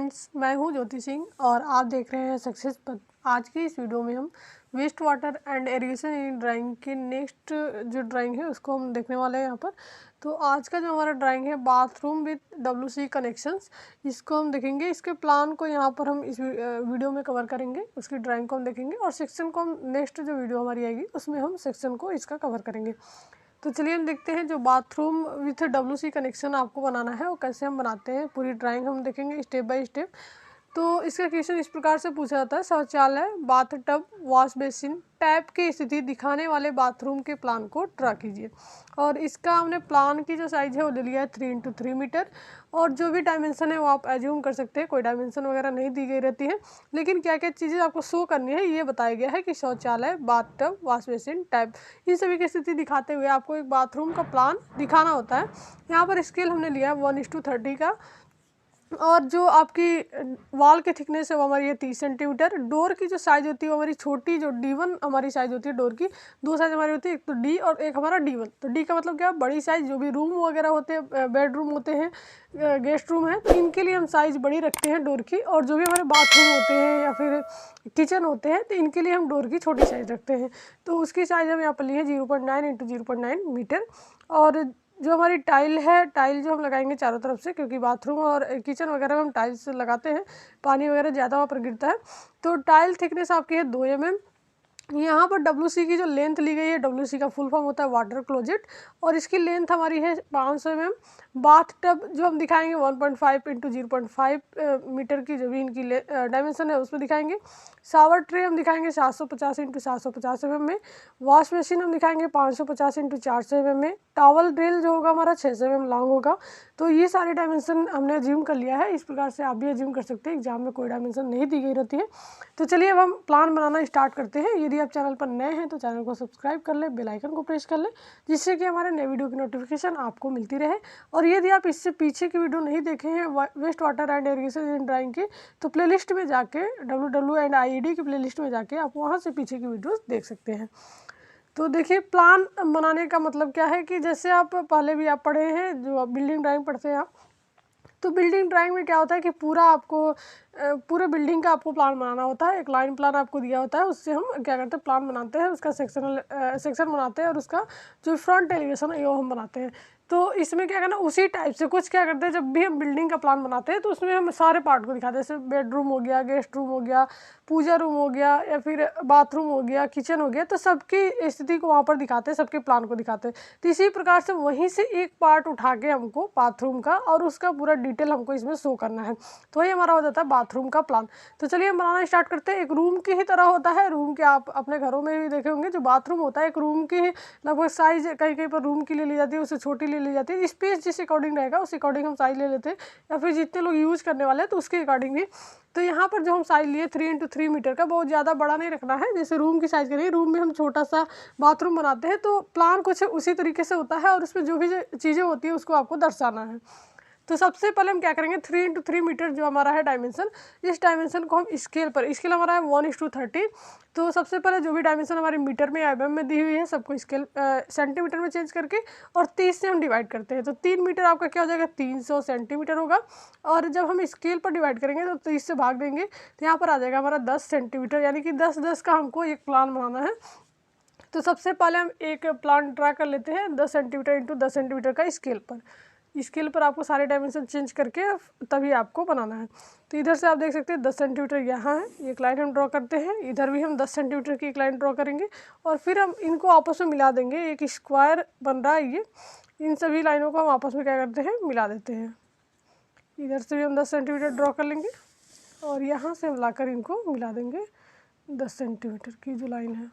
Friends, मैं हूं ज्योति सिंह और आप देख रहे हैं सक्सेस पथ। आज की इस वीडियो में हम waste water and irrigation in drawing की नेक्स्ट जो ड्राइंग है उसको हम देखने वाले हैं यहाँ पर। तो आज का जो हमारा ड्राइंग है बाथरूम विद WC कनेक्शंस, इसको हम देखेंगे। इसके प्लान को यहाँ पर हम इस वीडियो में कवर करेंगे, उसकी ड्राइंग को हम देखेंगे और सेक्शन को हम नेक्स्ट जो वीडियो हमारी आएगी उसमें हम सेक्शन को इसका कवर करेंगे। तो चलिए हम देखते हैं जो बाथरूम विथ WC कनेक्शन आपको बनाना है वो कैसे हम बनाते हैं। पूरी ड्राइंग हम देखेंगे स्टेप बाय स्टेप। तो इसका क्वेश्चन इस प्रकार से पूछा जाता है, शौचालय, bath tub, wash basin, tap की स्थिति दिखाने वाले बाथरूम के प्लान को ड्रा कीजिए। और इसका हमने प्लान की जो साइज़ है वो ले लिया है 3x3 मीटर। और जो भी डायमेंशन है वो आप एज्यूम कर सकते हैं, कोई डायमेंशन वगैरह नहीं दी गई रहती है। लेकिन क्या क्या चीज़ें आपको शो करनी है ये बताया गया है कि शौचालय, bath tub, wash basin, tap, इन सभी की स्थिति दिखाते हुए आपको एक बाथरूम का प्लान दिखाना होता है। यहाँ पर स्केल हमने लिया है 1:30 का। और जो आपकी वॉल की थिकनेस है वो हमारी है 30 सेंटीमीटर। डोर की जो साइज़ होती है वो हमारी छोटी, जो D1 हमारी साइज़ होती है डोर की, दो साइज़ हमारी होती है, एक तो D और एक हमारा D1। तो D का मतलब क्या, बड़ी साइज़। जो भी रूम वगैरह होते हैं, बेडरूम होते हैं, गेस्ट रूम है, तो इनके लिए हम साइज़ बड़ी रखते हैं डोर की। और जो भी हमारे बाथरूम होते हैं या फिर किचन होते हैं तो इनके लिए हम डोर की छोटी साइज़ रखते हैं। तो उसकी साइज़ हम यहाँ पर ली है 0.9 × 0.9 मीटर। और जो हमारी टाइल है, टाइल जो हम लगाएंगे चारों तरफ से, क्योंकि बाथरूम और किचन वगैरह में हम टाइल्स लगाते हैं, पानी वगैरह ज़्यादा वहाँ पर गिरता है। तो टाइल थिकनेस आपकी है 2 mm। यहाँ पर WC की जो लेंथ ली गई है, WC का फुल फॉर्म होता है वाटर क्लोजेट, और इसकी लेंथ हमारी है 500 mm। बाथ टब जो हम दिखाएंगे 1.5 × 0.5 मीटर की जो भी इनकी डायमेंशन है उसमें दिखाएंगे। शावर ट्रे हम दिखाएंगे 750 × 750 mm में। वॉश मशीन हम दिखाएंगे 550 × 400 mm में। टॉवल ड्रिल जो होगा हमारा 600 mm लॉन्ग होगा। तो ये सारे डायमेंशन हमने अज्यूम कर लिया है। इस प्रकार से आप भी अज्यूम कर सकते हैं, एग्जाम में कोई डायमेंशन नहीं दी गई रहती है। तो चलिए अब हम प्लान बनाना स्टार्ट करते हैं। यदि आप चैनल पर नए हैं तो चैनल को सब्सक्राइब कर लें, बेल आइकन को प्रेस कर लें, जिससे कि हमारे नए वीडियो की नोटिफिकेशन आपको मिलती रहे। और यदि आप इससे पीछे की वीडियो नहीं देखे हैं waste water and irrigation in drawing की, तो प्लेलिस्ट में जाके WW&IED की प्लेलिस्ट में जाके आप वहाँ से पीछे की वीडियोस देख सकते हैं। तो देखिए, प्लान बनाने का मतलब क्या है कि जैसे आप पहले भी आप पढ़े हैं, जो बिल्डिंग ड्राइंग पढ़ते हैं आप, तो बिल्डिंग ड्राइंग में क्या होता है कि पूरा आपको पूरे बिल्डिंग का आपको प्लान बनाना होता है। एक लाइन प्लान आपको दिया होता है, उससे हम क्या करते हैं, प्लान बनाते हैं, उसका सेक्शन बनाते हैं और उसका जो फ्रंट एलिवेशन है वो हम बनाते हैं। तो इसमें क्या करना, उसी टाइप से कुछ क्या करते हैं, जब भी हम बिल्डिंग का प्लान बनाते हैं तो उसमें हम सारे पार्ट को दिखाते हैं। जैसे बेडरूम हो गया, गेस्ट रूम हो गया, पूजा रूम हो गया, या फिर बाथरूम हो गया, किचन हो गया, तो सबकी स्थिति को वहाँ पर दिखाते हैं, सबके प्लान को दिखाते हैं। तो इसी प्रकार से वहीं से एक पार्ट उठा के हमको बाथरूम का और उसका पूरा डिटेल हमको इसमें शो करना है। तो वही हमारा हो जाता है बाथरूम का प्लान। तो चलिए हम बनाना स्टार्ट करते हैं। एक रूम की ही तरह होता है, रूम के आप अपने घरों में भी देखे होंगे, जो बाथरूम होता है एक रूम की ही लगभग साइज़ कहीं कहीं पर रूम की ले ली जाती है, उससे छोटी ले ली जाती है। स्पेस जिस अकॉर्डिंग रहेगा उस अकॉर्डिंग हम साइज़ ले लेते हैं, या फिर जितने लोग यूज़ करने वाले हैं तो उसके अकॉर्डिंग भी। तो यहाँ पर जो हम साइज़ लिए 3x3 मीटर का, बहुत ज़्यादा बड़ा नहीं रखना है, जैसे रूम की साइज़ का नहीं। रूम में हम छोटा सा बाथरूम बनाते हैं तो प्लान कुछ उसी तरीके से होता है और उसमें जो भी चीज़ें होती है उसको आपको दर्शाना है। तो सबसे पहले हम क्या करेंगे, 3x3 मीटर जो हमारा है डायमेंशन, इस डायमेंशन को हम स्केल पर, स्केल हमारा है 1:30। तो सबसे पहले जो भी डायमेंशन हमारे मीटर में MM में दी हुई है सबको स्केल सेंटीमीटर में चेंज करके और 30 से हम डिवाइड करते हैं। तो 3 मीटर आपका क्या हो जाएगा, 300 सेंटीमीटर होगा। और जब हम स्केल पर डिवाइड करेंगे तो 30 से भाग देंगे तो यहाँ पर आ जाएगा हमारा 10 सेंटीमीटर, यानी कि 10-10 का हमको एक प्लान बनाना है। तो सबसे पहले हम एक प्लान ड्रा कर लेते हैं 10 सेंटीमीटर × 10 सेंटीमीटर का स्केल पर। स्केल पर आपको सारे डायमेंशन चेंज करके तभी आपको बनाना है। तो इधर से आप देख सकते हैं 10 सेंटीमीटर यहाँ है, एक लाइन हम ड्रॉ करते हैं। इधर भी हम 10 सेंटीमीटर की एक लाइन ड्रॉ करेंगे और फिर हम इनको आपस में मिला देंगे। एक स्क्वायर बन रहा है ये, इन सभी लाइनों को हम आपस में क्या करते हैं, मिला देते हैं। इधर से भी हम 10 सेंटीमीटर ड्रॉ कर लेंगे और यहाँ से हम लाकर इनको मिला देंगे 10 सेंटीमीटर की जो लाइन है।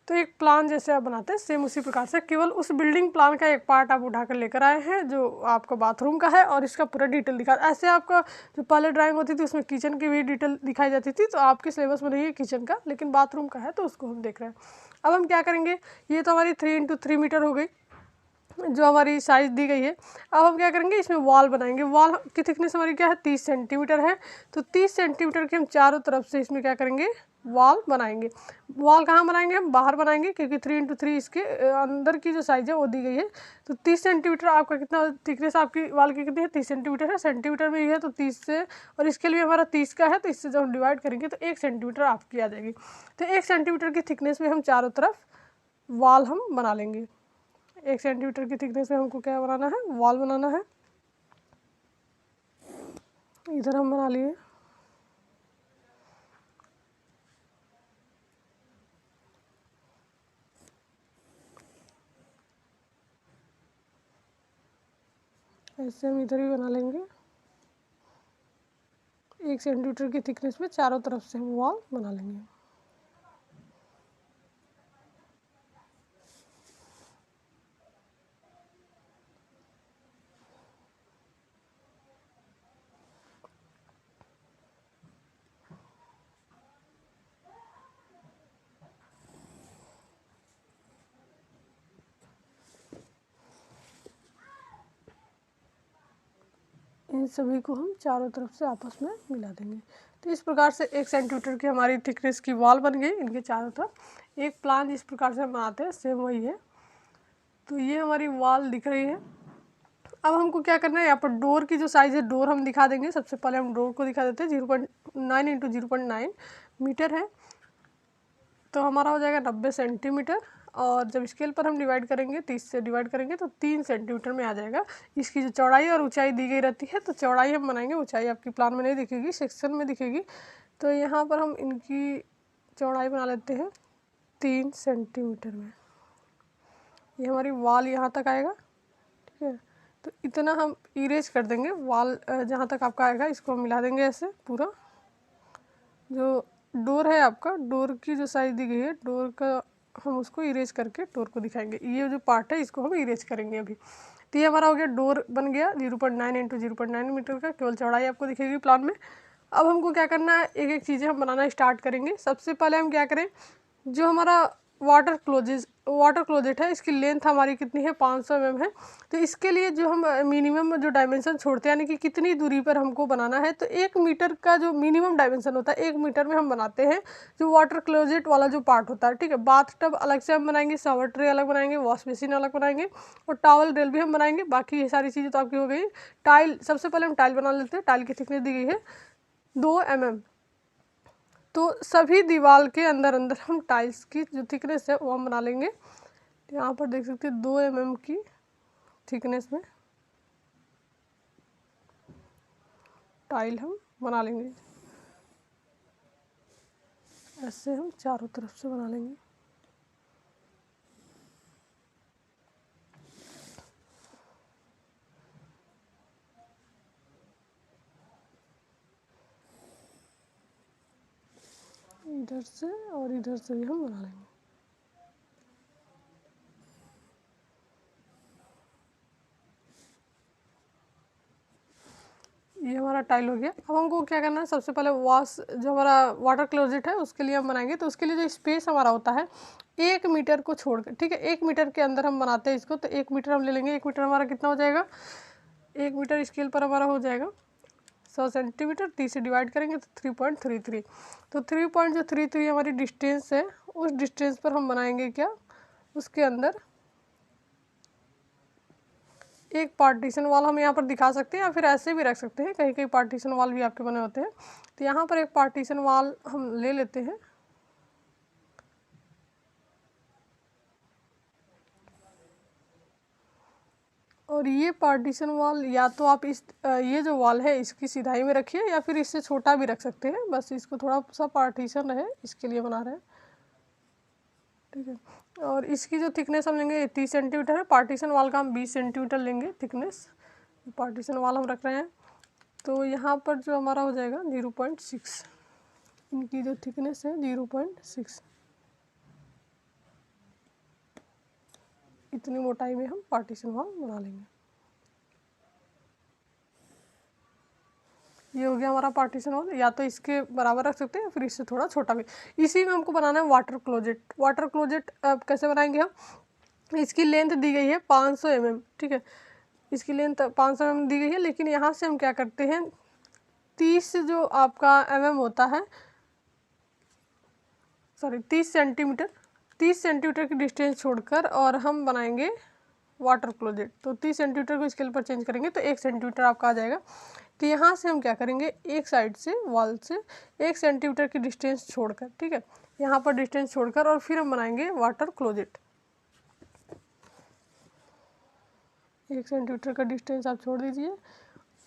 तो एक प्लान जैसे आप बनाते हैं सेम उसी प्रकार से, केवल उस बिल्डिंग प्लान का एक पार्ट आप उठाकर लेकर आए हैं जो आपका बाथरूम का है और इसका पूरा डिटेल दिखा। ऐसे आपका जो पहले ड्राइंग होती थी उसमें किचन की भी डिटेल दिखाई जाती थी, तो आपके सिलेबस में नहीं है किचन का, लेकिन बाथरूम का है तो उसको हम देख रहे हैं। अब हम क्या करेंगे, ये तो हमारी 3x3 मीटर हो गई जो हमारी साइज़ दी गई है। अब हम क्या करेंगे, इसमें वॉल बनाएंगे। वॉल की थिकनेस हमारी क्या है, 30 सेंटीमीटर है। तो 30 सेंटीमीटर के हम चारों तरफ से इसमें क्या करेंगे, वॉल बनाएंगे। वॉल कहाँ बनाएंगे? हम बाहर बनाएंगे, क्योंकि 3x3 इसके अंदर की जो साइज़ है वो दी गई है। तो 30 सेंटीमीटर आपका कितना थिकनेस आपकी वॉल की कितनी है? 30 सेंटीमीटर है। सेंटीमीटर में ये है तो 30 से, और इसके लिए हमारा 30 का है, तो इससे जब हम डिवाइड करेंगे तो 1 सेंटीमीटर आपकी आ जाएगी। तो 1 सेंटीमीटर की थिकनेस में हम चारों तरफ वॉल हम बना लेंगे। 1 सेंटीमीटर की थिकनेस में हमको क्या बनाना है? वॉल बनाना है। इधर हम बना लिए। ऐसे हम इधर भी बना लेंगे। 1 सेंटीमीटर की थिकनेस में चारों तरफ से हम वॉल बना लेंगे। इन सभी को हम चारों तरफ से आपस में मिला देंगे। तो इस प्रकार से 1 सेंटीमीटर की हमारी थिकनेस की वॉल बन गई इनके चारों तरफ। एक प्लान जिस प्रकार से हम बनाते हैं सेम वही है। तो ये हमारी वॉल दिख रही है। अब हमको क्या करना है, यहाँ पर डोर की जो साइज़ है डोर हम दिखा देंगे। सबसे पहले हम डोर को दिखा देते हैं। 0.9 इंटू 0.9 मीटर है, तो हमारा हो जाएगा 90 सेंटीमीटर। और जब स्केल पर हम डिवाइड करेंगे, 30 से डिवाइड करेंगे तो 3 सेंटीमीटर में आ जाएगा। इसकी जो चौड़ाई और ऊंचाई दी गई रहती है, तो चौड़ाई हम बनाएंगे, ऊंचाई आपकी प्लान में नहीं दिखेगी, सेक्शन में दिखेगी। तो यहाँ पर हम इनकी चौड़ाई बना लेते हैं 3 सेंटीमीटर में। ये हमारी वॉल यहाँ तक आएगा, ठीक है। तो इतना हम इरेज कर देंगे वॉल, जहाँ तक आपका आएगा इसको हम मिला देंगे ऐसे पूरा। जो डोर है आपका, डोर की जो साइज़ दी गई है, डोर का हम उसको इरेज करके डोर को दिखाएंगे। ये जो पार्ट है इसको हम इरेज करेंगे अभी। तो ये हमारा हो गया, डोर बन गया 0.9 इंटू 0.9 मीटर का। केवल चौड़ाई आपको दिखेगी प्लान में। अब हमको क्या करना है, एक एक चीज़ें हम बनाना स्टार्ट करेंगे। सबसे पहले हम क्या करें, जो हमारा वाटर क्लोजेट है, इसकी लेंथ हमारी कितनी है? 500 mm है। तो इसके लिए जो हम मिनिमम जो डायमेंशन छोड़ते हैं, यानी कि कितनी दूरी पर हमको बनाना है, तो 1 मीटर का जो मिनिमम डायमेंशन होता है 1 मीटर में हम बनाते हैं जो वाटर क्लोजेट वाला जो पार्ट होता है, ठीक है। बाथ टब अलग से हम बनाएंगे, शावर ट्रे अलग बनाएंगे, वॉश बेसिन अलग बनाएंगे, और टॉवल रेल भी हम बनाएंगे। बाकी ये सारी चीज़ें तो आपकी हो गई। टाइल, सबसे पहले हम टाइल बना लेते हैं। टाइल की थिकनेस दी गई है 2 mm। तो सभी दीवार के अंदर अंदर हम टाइल्स की जो थिकनेस है वो हम बना लेंगे। यहाँ पर देख सकते हैं 2 mm की थिकनेस में टाइल हम बना लेंगे। ऐसे हम चारों तरफ से बना लेंगे। इधर से और इधर से भी हम बना लेंगे। ये हमारा टाइल हो गया। अब हमको क्या करना है, सबसे पहले वॉश, जो हमारा वाटर क्लोजेट है उसके लिए हम बनाएंगे। तो उसके लिए जो स्पेस हमारा होता है 1 मीटर को छोड़कर, ठीक है, 1 मीटर के अंदर हम बनाते हैं इसको। तो 1 मीटर हम ले लेंगे। 1 मीटर हमारा कितना हो जाएगा? 1 मीटर स्केल पर हमारा हो जाएगा 100 सेंटीमीटर। 30 से डिवाइड करेंगे तो 3.33। तो 3.33 हमारी डिस्टेंस है। उस डिस्टेंस पर हम बनाएंगे क्या, उसके अंदर एक पार्टीशन वॉल हम यहाँ पर दिखा सकते हैं, या फिर ऐसे भी रख सकते हैं। कहीं कहीं पार्टीशन वॉल भी आपके बने होते हैं। तो यहाँ पर एक पार्टीशन वॉल हम ले लेते हैं। और ये पार्टीशन वॉल या तो आप ये जो वॉल है इसकी सिधाई में रखिए, या फिर इससे छोटा भी रख सकते हैं। बस इसको थोड़ा सा पार्टीशन रहे इसके लिए बना रहे हैं, ठीक है। और इसकी जो थिकनेस हम लेंगे 30 सेंटीमीटर है। पार्टीशन वॉल का हम 20 सेंटीमीटर लेंगे थिकनेस। पार्टीशन वॉल हम रख रहे हैं। तो यहाँ पर जो हमारा हो जाएगा 0.6, इनकी जो थिकनेस है 0.6, इतनी मोटाई में हम पार्टीशन वॉल बना लेंगे। ये हो गया हमारा पार्टीशन वॉल। या तो इसके बराबर रख सकते हैं, या फिर इससे थोड़ा छोटा भी। इसी में हमको बनाना है वाटर क्लोजेट। वाटर क्लोजेट अब कैसे बनाएंगे हम, इसकी लेंथ दी गई है 500 mm, ठीक है। इसकी लेंथ 500 mm दी गई है, लेकिन यहाँ से हम क्या करते हैं, 30 जो आपका mm होता है सॉरी 30 सेंटीमीटर की डिस्टेंस छोड़कर और हम बनाएंगे वाटर क्लोजेट। तो 30 सेंटीमीटर को स्केल पर चेंज करेंगे तो 1 सेंटीमीटर आपका आ जाएगा। तो यहाँ से हम क्या करेंगे, एक साइड से वॉल से 1 सेंटीमीटर की डिस्टेंस छोड़कर, ठीक है, यहाँ पर डिस्टेंस छोड़कर और फिर हम बनाएंगे वाटर क्लोजेट। 1 सेंटीमीटर का डिस्टेंस आप छोड़ दीजिए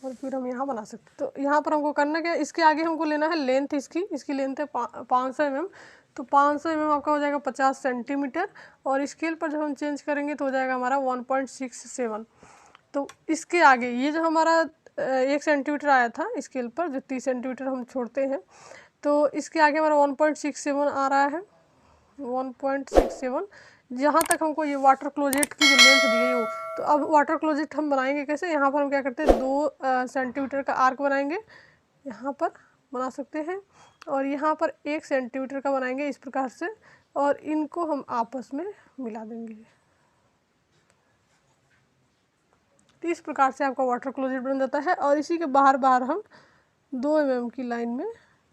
और फिर हम यहाँ बना सकते हैं। तो यहाँ पर हमको करना क्या है, इसके आगे हमको लेना है लेंथ, इसकी लेंथ है 500 mm। तो 500 mm आपका हो जाएगा 50 सेंटीमीटर और स्केल पर जब हम चेंज करेंगे तो हो जाएगा हमारा 1.67। तो इसके आगे ये जो हमारा 1 सेंटीमीटर आया था स्केल पर, जो 30 सेंटीमीटर हम छोड़ते हैं, तो इसके आगे हमारा 1.67 आ रहा है, 1.67। जहाँ तक हमको ये वाटर क्लोजेट की जो लेंथ दी है वो, तो अब वाटर क्लोजेट हम बनाएंगे कैसे, यहाँ पर हम क्या करते हैं 2 सेंटीमीटर का आर्क बनाएंगे, यहाँ पर बना सकते हैं, और यहाँ पर 1 सेंटीमीटर का बनाएंगे इस प्रकार से, और इनको हम आपस में मिला देंगे। तो इस प्रकार से आपका वाटर क्लोजेट बन जाता है। और इसी के बाहर बाहर हम 2 mm की लाइन में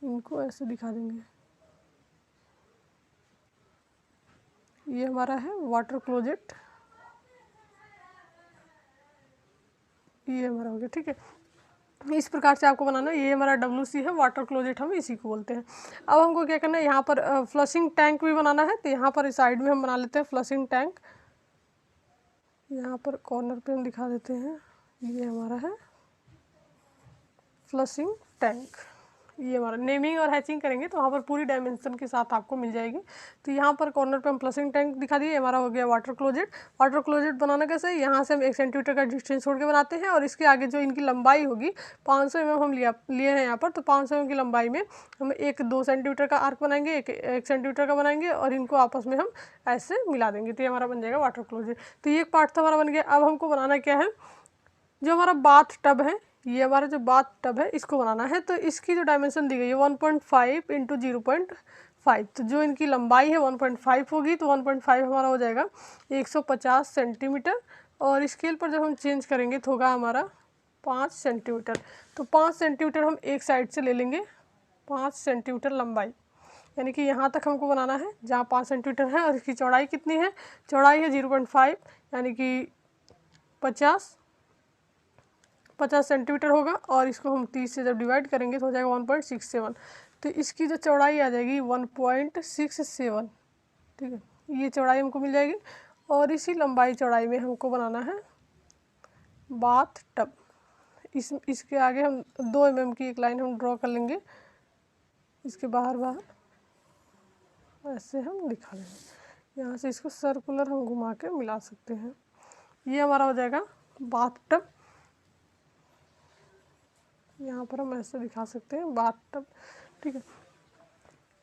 इनको ऐसे दिखा देंगे। ये हमारा है वाटर क्लोजेट, ये हमारा हो गया, ठीक है। इस प्रकार से आपको बनाना है। ये हमारा WC है, वाटर क्लोजेट हम इसी को बोलते हैं। अब हमको क्या करना है, यहाँ पर फ्लशिंग टैंक भी बनाना है। तो यहाँ पर इस साइड में हम बना लेते हैं फ्लशिंग टैंक। यहाँ पर कॉर्नर पे हम दिखा देते हैं, ये हमारा है फ्लशिंग टैंक। ये हमारा नेमिंग और हैचिंग करेंगे तो वहाँ पर पूरी डायमेंशन के साथ आपको मिल जाएगी। तो यहाँ पर कॉर्नर पे हम फ्लशिंग टैंक दिखा दिए, हमारा हो गया वाटर क्लोजेट। वाटर क्लोजेट बनाना कैसे है, यहाँ से हम 1 सेंटीमीटर का डिस्टेंस छोड़ के बनाते हैं और इसके आगे जो इनकी लंबाई होगी 500 mm हम लिए हैं यहाँ पर। तो 500 mm की लंबाई में हम 2 सेंटीमीटर का आर्क बनाएंगे, 1 सेंटीमीटर का बनाएंगे और इनको आपस में हम ऐसे मिला देंगे। तो ये हमारा बन जाएगा वाटर क्लोजेट। तो ये एक पार्ट तो हमारा बन गया। अब हमको बनाना क्या है, जो हमारा बाथ टब है, ये हमारा जो बाथ टब है इसको बनाना है। तो इसकी जो डायमेंशन दी गई है 1.5 इंटू 0.5, तो जो इनकी लंबाई है 1.5 होगी, तो 1.5 हमारा हो जाएगा 150 सेंटीमीटर। और स्केल पर जब हम चेंज करेंगे तो होगा हमारा 5 सेंटीमीटर। तो 5 सेंटीमीटर हम एक साइड से ले लेंगे, 5 सेंटीमीटर लंबाई, यानी कि यहाँ तक हमको बनाना है जहाँ 5 सेंटीमीटर है। और इसकी चौड़ाई कितनी है, चौड़ाई है 0.5, यानी कि 50 सेंटीमीटर होगा। और इसको हम 30 से जब डिवाइड करेंगे तो हो जाएगा 1.67। तो इसकी जो चौड़ाई आ जाएगी 1.67, ठीक है, ये चौड़ाई हमको मिल जाएगी। और इसी लंबाई चौड़ाई में हमको बनाना है बाथ टब। इसके आगे हम 2 mm की एक लाइन हम ड्रॉ कर लेंगे, इसके बाहर बाहर ऐसे हम दिखा देंगे। यहाँ से इसको सर्कुलर हम घुमा के मिला सकते हैं। ये हमारा हो जाएगा बाथ टब। यहाँ पर हम ऐसे दिखा सकते हैं बाथ टब, ठीक है।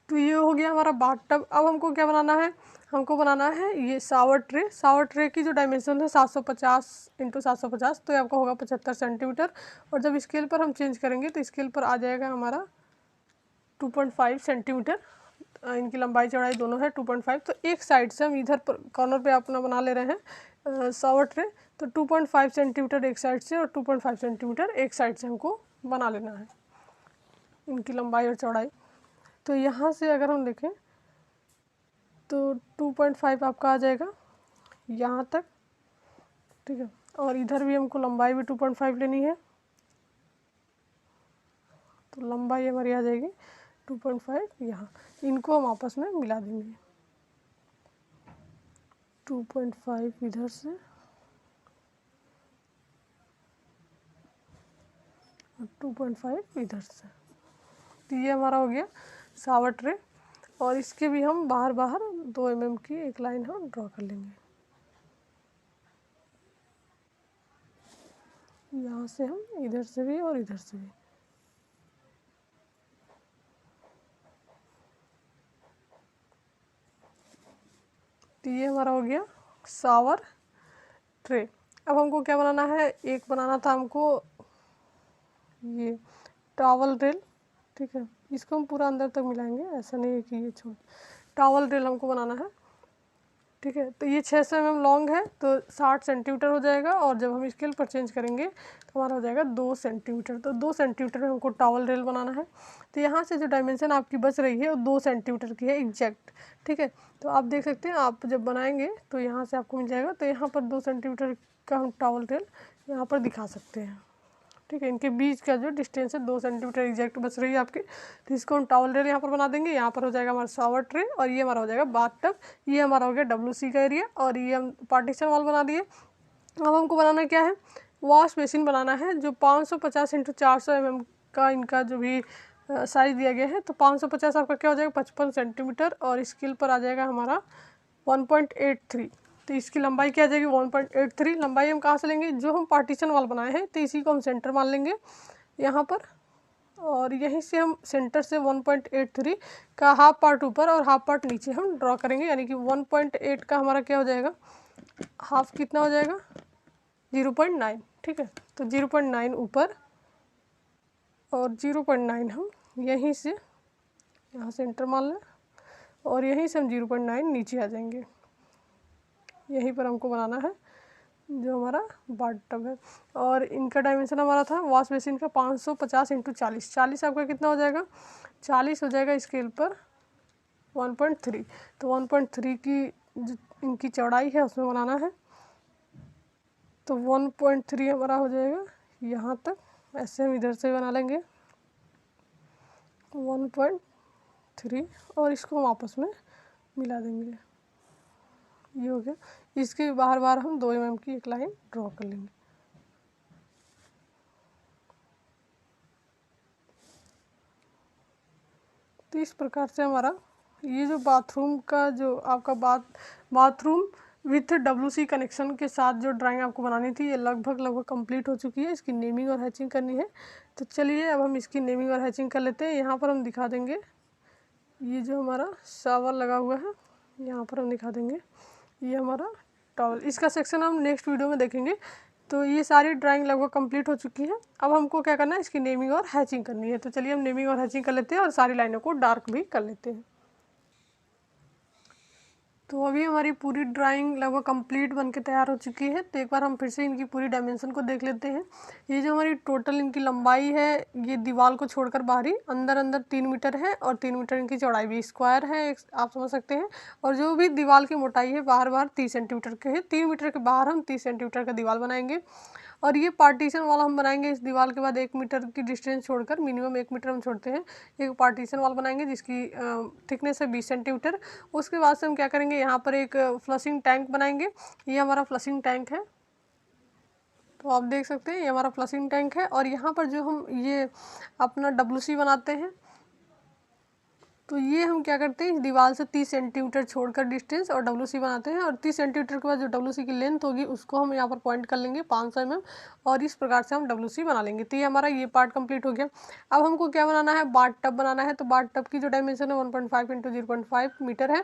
तो ये हो गया हमारा बाथ टब। अब हमको क्या बनाना है, हमको बनाना है ये शावर ट्रे। शावर ट्रे की जो डायमेंशन है 750 इंटू 750, तो ये आपका होगा 75 सेंटीमीटर। और जब स्केल पर हम चेंज करेंगे तो स्केल पर आ जाएगा हमारा 2.5 सेंटीमीटर। इनकी लंबाई चौड़ाई दोनों है 2.5। तो एक साइड से हम इधर पर कॉर्नर पे अपना बना ले रहे हैं शावर ट्रे। तो 2.5 सेंटीमीटर एक साइड से और 2.5 सेंटीमीटर एक साइड से हमको बना लेना है, इनकी लंबाई और चौड़ाई। तो यहाँ से अगर हम देखें तो 2.5 आपका आ जाएगा यहाँ तक, ठीक है। और इधर भी हमको लंबाई भी 2.5 लेनी है, तो लंबाई हमारी आ जाएगी 2.5 यहाँ। इनको हम आपस में मिला देंगे, 2.5 इधर से और 2.5 इधर से। तो ये हमारा हो गया शावर ट्रे। और इसके भी हम बाहर बाहर 2 mm की एक लाइन हम ड्रॉ कर लेंगे, यहाँ से हम इधर से भी और इधर से भी। तो ये हमारा हो गया शावर ट्रे। अब हमको क्या बनाना है, एक बनाना था हमको ये टॉवल रेल, ठीक है। इसको हम पूरा अंदर तक मिलाएंगे, ऐसा नहीं है कि ये छोड़। टॉवल रेल हमको बनाना है। ठीक है। तो ये 600 mm लॉन्ग है तो 60 सेंटीमीटर हो जाएगा, और जब हम स्केल पर चेंज करेंगे तो हमारा हो जाएगा 2 सेंटीमीटर। तो 2 सेंटीमीटर में हमको टॉवल रेल बनाना है। तो यहाँ से जो डायमेंशन आपकी बच रही है वो 2 सेंटीमीटर की है एग्जैक्ट। ठीक है, तो आप देख सकते हैं, आप जब बनाएंगे तो यहाँ से आपको मिल जाएगा। तो यहाँ पर 2 सेंटीमीटर का हम टॉवल रेल यहाँ पर दिखा सकते हैं। ठीक है, इनके बीच का जो डिस्टेंस है 2 सेंटीमीटर एग्जैक्ट बच रही है आपकी। तो इसको हम टॉवल रेल यहाँ पर बना देंगे। यहाँ पर हो जाएगा हमारा शावर ट्रे, और ये हमारा हो जाएगा बाथ टब। ये हमारा हो गया WC का एरिया, और ये हम पार्टीशन वॉल बना दिए। अब हमको बनाना क्या है, वॉश बेसिन बनाना है, जो 550 × 400 mm का इनका जो भी साइज़ दिया गया है। तो 550 आपका क्या हो जाएगा 55 सेंटीमीटर, और स्केल पर आ जाएगा हमारा 1.83। तो इसकी लंबाई क्या आ जाएगी 1.83। लंबाई हम कहाँ से लेंगे, जो हम पार्टीशन वाल बनाए हैं तो इसी को हम सेंटर मान लेंगे यहाँ पर, और यहीं से हम सेंटर से 1.83 का हाफ पार्ट ऊपर और हाफ पार्ट नीचे हम ड्रॉ करेंगे। यानी कि 1.8 का हमारा क्या हो जाएगा, हाफ कितना हो जाएगा 0.9। ठीक है, तो 0.9 ऊपर और 0.9 हम यहीं से यहाँ सेंटर मान लें, और यहीं से हम 0.9 नीचे आ जाएंगे। यहीं पर हमको बनाना है जो हमारा बाथ टब है। और इनका डायमेंशन हमारा था वॉश बेसिन का 550 × 40। 40 आपका कितना हो जाएगा, 40 हो जाएगा स्केल पर 1.3। तो 1.3 की जो इनकी चौड़ाई है उसमें बनाना है। तो 1.3 हमारा हो जाएगा यहाँ तक, ऐसे हम इधर से बना लेंगे 1.3, और इसको हम आपस में मिला देंगे। ये हो गया। इसके बाहर बाहर हम 2 mm की एक लाइन ड्रॉ कर लेंगे। तो इस प्रकार से हमारा ये जो बाथरूम का जो आपका बाथरूम विथ WC कनेक्शन के साथ जो ड्राइंग आपको बनानी थी, ये लगभग कंप्लीट हो चुकी है। इसकी नेमिंग और हैचिंग करनी है। तो चलिए अब हम इसकी नेमिंग और हैचिंग कर लेते हैं। यहाँ पर हम दिखा देंगे ये जो हमारा शावर लगा हुआ है, यहाँ पर हम दिखा देंगे ये हमारा टॉवल। इसका सेक्शन हम नेक्स्ट वीडियो में देखेंगे। तो ये सारी ड्राइंग लगभग कंप्लीट हो चुकी है। अब हमको क्या करना है, इसकी नेमिंग और हैचिंग करनी है। तो चलिए हम नेमिंग और हैचिंग कर लेते हैं, और सारी लाइनों को डार्क भी कर लेते हैं। तो अभी हमारी पूरी ड्राइंग लगभग कंप्लीट बन के तैयार हो चुकी है। तो एक बार हम फिर से इनकी पूरी डायमेंशन को देख लेते हैं। ये जो हमारी टोटल इनकी लंबाई है, ये दीवार को छोड़कर बाहरी अंदर 3 मीटर है, और 3 मीटर इनकी चौड़ाई भी स्क्वायर है, आप समझ सकते हैं। और जो भी दीवार की मोटाई है बाहर 30 सेंटीमीटर के है। 3 मीटर के बाहर हम 30 सेंटीमीटर का दीवार बनाएंगे। और ये पार्टीशन वाला हम बनाएंगे इस दीवार के बाद 1 मीटर की डिस्टेंस छोड़कर, मिनिमम 1 मीटर हम छोड़ते हैं। एक पार्टीशन वाल बनाएंगे जिसकी थिकनेस है 20 सेंटीमीटर। उसके बाद से हम क्या करेंगे, यहाँ पर एक फ्लशिंग टैंक बनाएंगे। ये हमारा फ्लशिंग टैंक है, तो आप देख सकते हैं ये हमारा फ्लशिंग टैंक है। और यहाँ पर जो हम ये अपना WC बनाते हैं, तो ये हम क्या करते हैं, इस दीवार से 30 सेंटीमीटर छोड़कर डिस्टेंस और WC बनाते हैं। और 30 सेंटीमीटर के बाद जो WC की लेंथ होगी उसको हम यहाँ पर पॉइंट कर लेंगे 500 mm, और इस प्रकार से हम WC बना लेंगे। तो ये हमारा ये पार्ट कंप्लीट हो गया। अब हमको क्या बनाना है, बाथ टब बनाना है। तो बाथ टब की जो डायमेंशन है 1.5 × 0.5 मीटर है।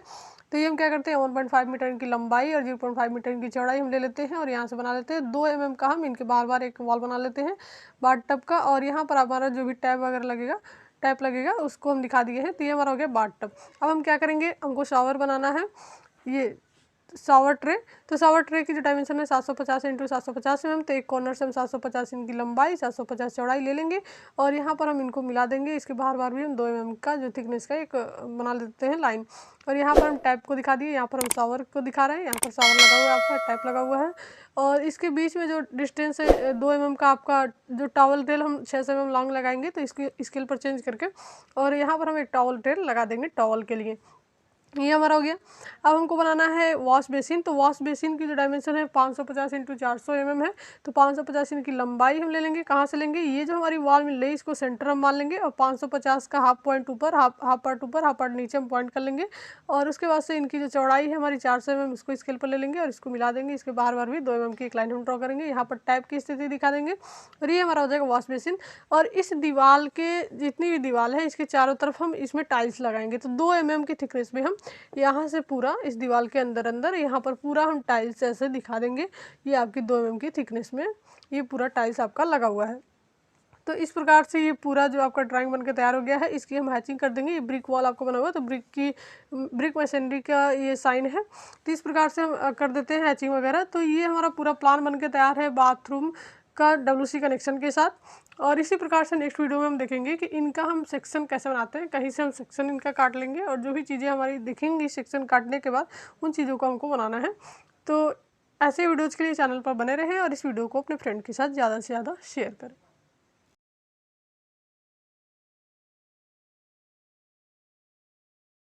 तो ये हम क्या करते हैं, 1.5 मीटर इनकी लंबाई और 0.5 मीटर इनकी चौड़ाई हम ले लेते हैं, और यहाँ से बना लेते हैं 2 mm का हम इनके बार एक वॉल बना लेते हैं बाथ टब का। और यहाँ पर हमारा जो भी टैप वगैरह लगेगा, टैप लगेगा, उसको हम दिखा दिए हैं। तो ये हमारा हो गया बाथ टब। अब हम क्या करेंगे, हमको शावर बनाना है, ये शावर ट्रे। तो शावर ट्रे की जो डायमेंशन है 750 × 750 mm। तो एक कॉर्नर से हम 750 इनकी लंबाई 750 चौड़ाई ले लेंगे, और यहाँ पर हम इनको मिला देंगे। इसके बाहर भी हम 2 mm का जो थिकनेस का एक बना लेते हैं लाइन। और यहाँ पर हम टैप को दिखा दिए, यहाँ पर हम शावर को दिखा रहे हैं। यहाँ पर शावर लगा हुआ है आपका, टैप लगा हुआ है। और इसके बीच में जो डिस्टेंस है 2 mm का आपका जो टॉवल टेल हम 600 mm लॉन्ग लगाएंगे। तो इसकी स्केल पर चेंज करके, और यहाँ पर हम एक टॉवल टेल लगा देंगे टॉवल के लिए। ये हमारा हो गया। अब हमको बनाना है वॉश बेसिन। तो वॉश बेसिन की जो डायमेंशन है 550 × 400 mm है। तो 550 इनकी लंबाई हम ले लेंगे। कहाँ से लेंगे, ये जो हमारी वॉल मिल रही है इसको सेंटर हम मान लेंगे, और 550 का हाफ पॉइंट ऊपर, हाफ पार्ट ऊपर, हाफ पार्ट नीचे हम पॉइंट कर लेंगे। और उसके बाद से इनकी जो चौड़ाई है हमारी 400 mm, इसको स्केल पर ले लेंगे और इसको मिला देंगे। इसके बाहर भी 2 mm की एक लाइन हम ड्रॉ करेंगे, यहाँ पर टैप की स्थिति दिखा देंगे, और ये हमारा हो जाएगा वॉश बेसिन। और इस दीवार के जितनी भी दीवार है इसके चारों तरफ हम इसमें टाइल्स लगाएंगे। तो 2 mm की थिकनेस में हम यहाँ से पूरा इस दीवार के अंदर यहाँ पर पूरा हम टाइल्स ऐसे दिखा देंगे। ये आपकी 2 mm की थिकनेस में ये पूरा टाइल्स आपका लगा हुआ है। तो इस प्रकार से ये पूरा जो आपका ड्राइंग बनकर तैयार हो गया है, इसकी हम हैचिंग कर देंगे। ये ब्रिक वॉल आपको बना हुआ है, तो ब्रिक मशीनरी का ये साइन है। तो इस प्रकार से हम कर देते हैं हैचिंग वगैरह। तो ये हमारा पूरा प्लान बनकर तैयार है बाथरूम का WC कनेक्शन के साथ। और इसी प्रकार से नेक्स्ट वीडियो में हम देखेंगे कि इनका हम सेक्शन कैसे बनाते हैं। कहीं से हम सेक्शन इनका काट लेंगे और जो भी चीज़ें हमारी दिखेंगी सेक्शन काटने के बाद उन चीज़ों को हमको बनाना है। तो ऐसे वीडियोज़ के लिए चैनल पर बने रहें और इस वीडियो को अपने फ्रेंड के साथ ज़्यादा से ज़्यादा शेयर करें।